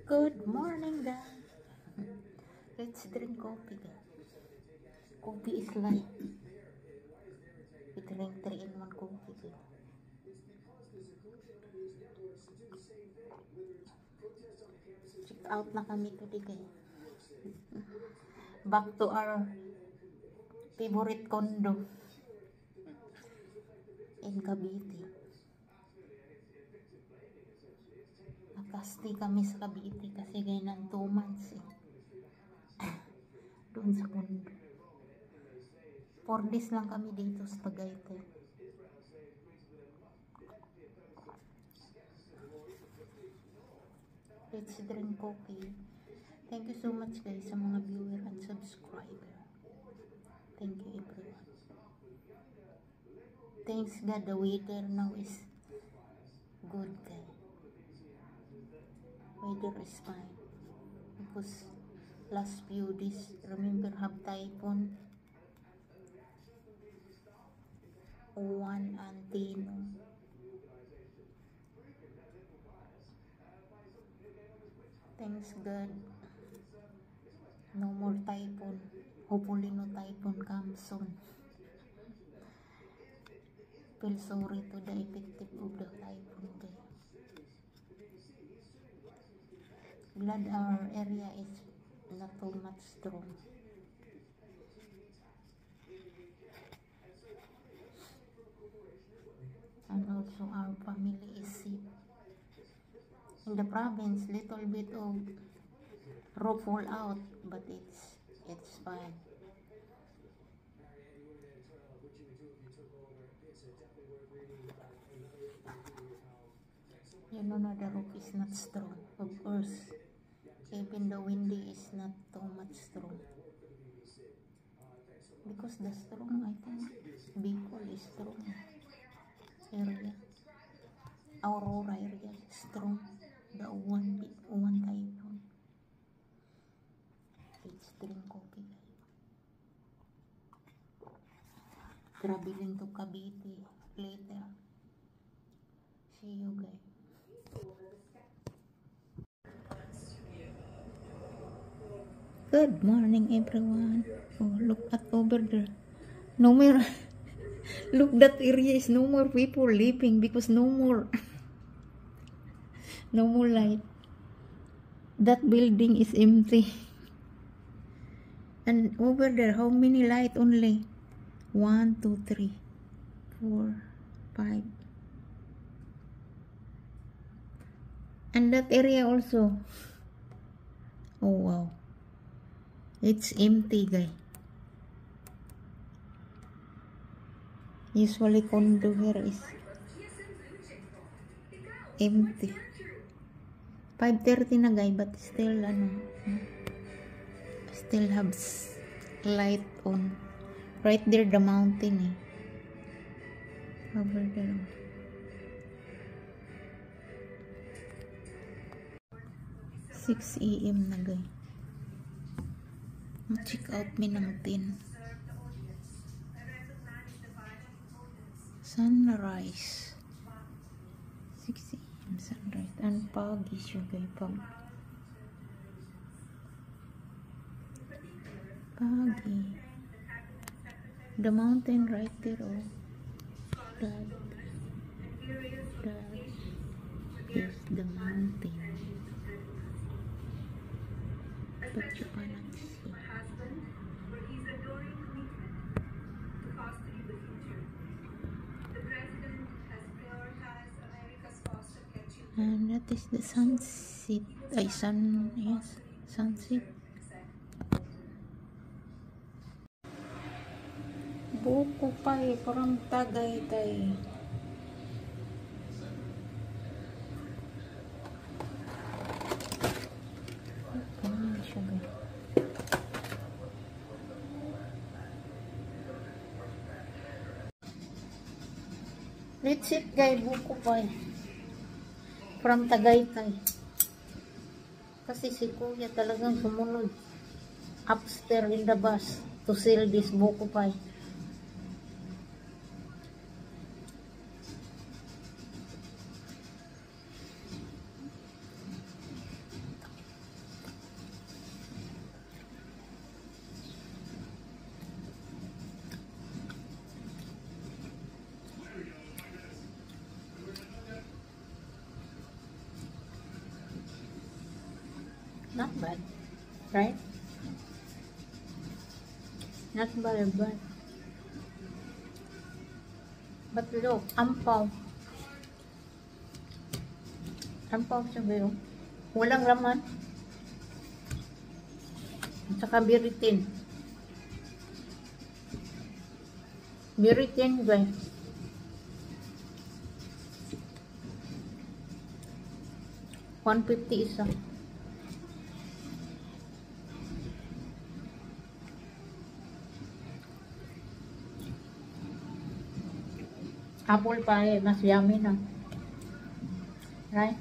Good morning, guys. Let's drink coffee, guys. Coffee is life. We drink 3-in-1 coffee, guys. Check out na kami today, guys. Back to our favorite condo in Cavite. Nakasti kami sa Cavite kasi ganyan 2 months eh. Doon sa condo. 4 days lang kami dito sa Tagaytay. Let's drink coffee. Thank you so much guys sa mga viewer and subscriber. Thank you everyone. Thanks God, the weather now is good guys. Weather is fine. Because last few days, remember have typhoon Juan and Tino. Thanks God. No more typhoon. Hopefully no typhoon comes soon. Feel sorry to the effective of the typhoon guys. Glad our area is not too much strong. And also our family is safe. In the province, little bit of roof fall out, but it's fine. You know na the roof is not strong, of course. Even the windy is not too much strong. Because the strong, I think, Bicol is strong area. Aurora area is strong. The one typhoon. Let's drink coffee guys. Traveling to Cavite later. See you guys. Good morning everyone. Oh, look at over there. No more. Look, that area is no more people living because no more light. That building is empty. And over there, how many light only? 1, 2, 3, 4, 5. And that area also. Oh wow. It's empty guys. Usually condo here is empty. 5:30 na guys, but still still have light on. Right there the mountain eh. Over there. 6 AM na guys. Check out me mountain. Sunrise. 6 AM sunrise. And foggy siya guys. Foggy. The mountain right there. Oh. That is the mountain. But you cannot see. And that is the sunset. Sunset. Buko pa eh, from Tagaytay. Ganyan siya guys. Let's eat guys, buko pa eh. From Tagaytay. Kasi si kuya talagang sumunod upstairs in the bus to sell this buko pie. Not bad. Right? Not bad, but look, ampaw. Ampaw siya ba. Walang laman. At saka biritin. Biritin, guys. $150 isa. Apple pie, mas yummy na. Right?